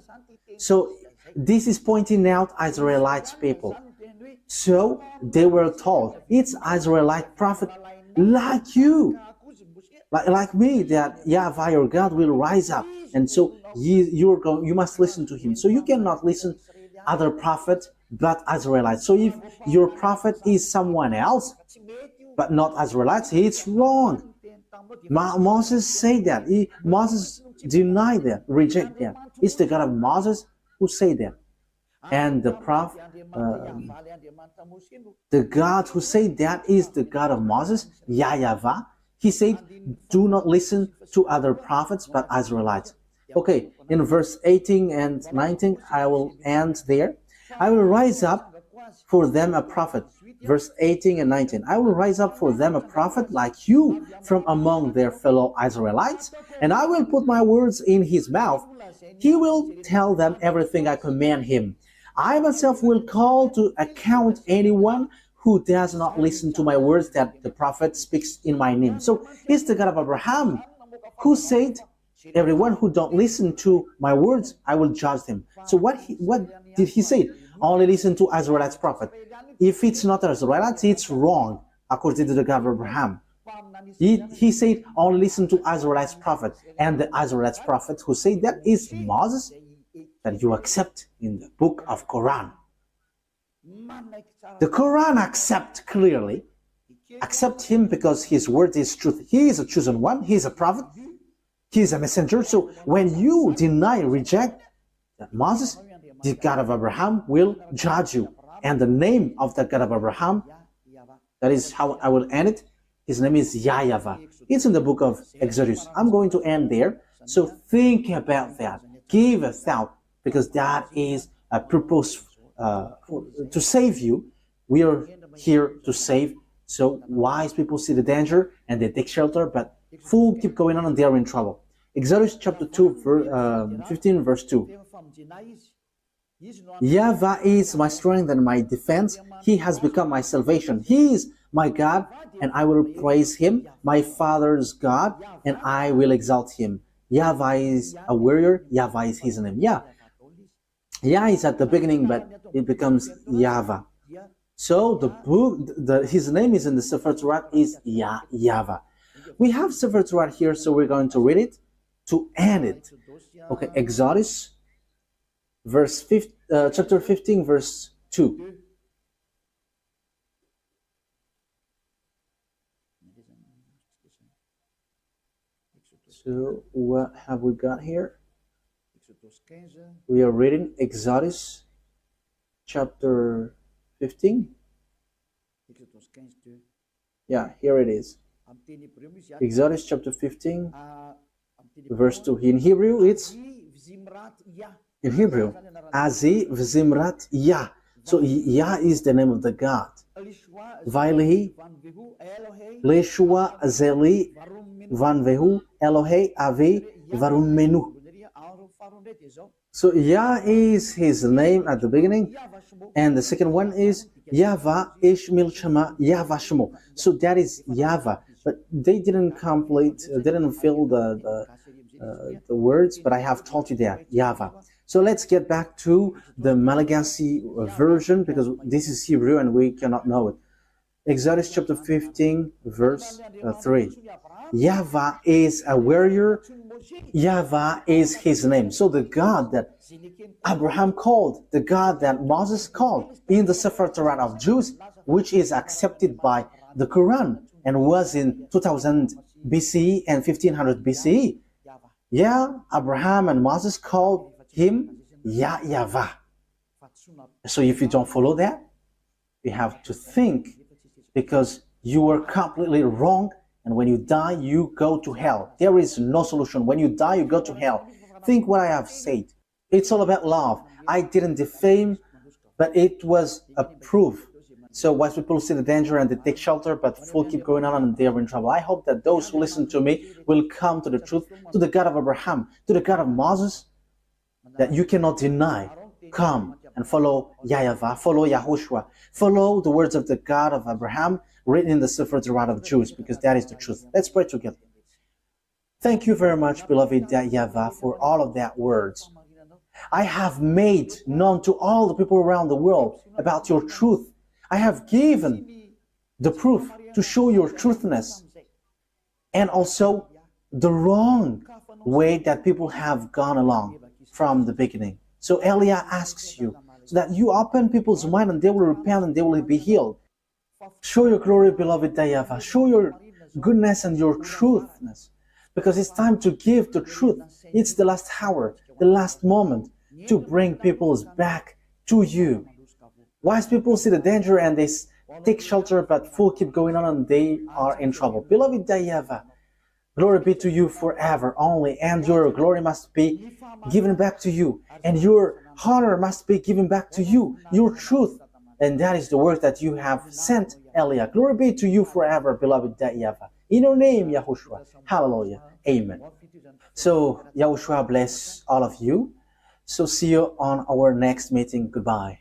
So this is pointing out Israelites people. So they were told, it's Israelite prophet like you, like me, that YAHVAH your God will rise up. And so you must listen to him. So you cannot listen other prophets but Israelites. So if your prophet is someone else but not Israelites, it's wrong. Moses said that. Moses denied that, reject that. It's the God of Moses who said that. And the prophet, the God who said that is the God of Moses, YAHVAH. He said, do not listen to other prophets but Israelites. Okay, in verse 18 and 19, I will end there. I will rise up for them a prophet verse 18 and 19. I will raise up for them a prophet like you from among their fellow Israelites, and I will put my words in his mouth. He will tell them everything I command him. I myself will call to account anyone who does not listen to my words that the prophet speaks in my name. So he's the God of Abraham who said, everyone who don't listen to my words, I will judge them. So what did he say? Only listen to Israelites prophet. If it's not Israelites, it's wrong, according to the God of Abraham. He said, only listen to Israelites prophet. And the Israelites prophet who said that is Moses, that you accept in the book of Quran. The Quran accept him because his word is truth. He is a chosen one, he is a prophet, he is a messenger. So when you deny, reject that Moses, the God of Abraham will judge you. And the name of the God of Abraham, that is how I will end it, his name is YAHVAH. It's in the book of Exodus. I'm going to end there. So think about that. Give a thought, because that is a purpose to save you. We are here to save. So wise people see the danger and they take shelter, but fools keep going on and they are in trouble. Exodus chapter 2, 15 verse 2. YAHVAH is my strength and my defense. He has become my salvation. He is my God, and I will praise him, my father's God, and I will exalt him. YAHVAH is a warrior. YAHVAH is his name. Yah is at the beginning, but it becomes YAHVAH. So the book, his name is in the Sefer Torat is YAHVAH. We have Sefer Torat here, so we're going to read it to end it. Okay, Exodus, chapter 15, verse 2. So what have we got here? We are reading Exodus chapter 15. Yeah, here it is. Exodus chapter 15, verse 2. In Hebrew, it's Azi Vzimrat Yah. So Yah is the name of the God. Vailehi, Leshua Zeli, Vanvehu, Elohe, Avi, Varumenu. So Yah is his name at the beginning, and the second one is YAHVAH Ishmil Shema YAHVAH Shemo. So that is YAHVAH, but they didn't complete, didn't fill the words, but I have told you that YAHVAH. So let's get back to the Malagasy version, because this is Hebrew and we cannot know it. Exodus chapter 15, verse 3. YAHVAH is a warrior. YAHVAH is his name. So the God that Abraham called, the God that Moses called in the Sefer Torat of Jews, which is accepted by the Quran and was in 2000 BCE and 1500 BCE. Yeah, Abraham and Moses called him YAHVAH. So if you don't follow that, you have to think, because you were completely wrong, and when you die, you go to hell. There is no solution. When you die, you go to hell. Think what I have said. It's all about love. I didn't defame, but it was a proof. So wise people see the danger and they take shelter, but fools keep going on and they are in trouble. I hope that those who listen to me will come to the truth, to the God of Abraham, to the God of Moses, that you cannot deny. Come and follow YAHVAH, follow YAHOSHUAH, follow the words of the God of Abraham written in the Sefer Torat of Jews, because that is the truth. Let's pray together. Thank you very much, beloved YAHVAH, for all of that words. I have made known to all the people around the world about your truth. I have given the proof to show your truthness, and also the wrong way that people have gone along from the beginning. So Elia asks you, so that you open people's mind and they will repent and they will be healed. Show your glory, beloved YAHVAH. Show your goodness and your truthness, because it's time to give the truth. It's the last hour, the last moment to bring peoples back to you. Wise people see the danger and they take shelter, but fools keep going on and they are in trouble. Beloved YAHVAH, glory be to you forever only, and your glory must be given back to you, and your honor must be given back to you. Your truth And that is the work that you have sent, Elia. Glory be to you forever, beloved YAHVAH. In your name, YAHOSHUAH. Hallelujah. Amen. So, YAHOSHUAH bless all of you. So see you on our next meeting. Goodbye.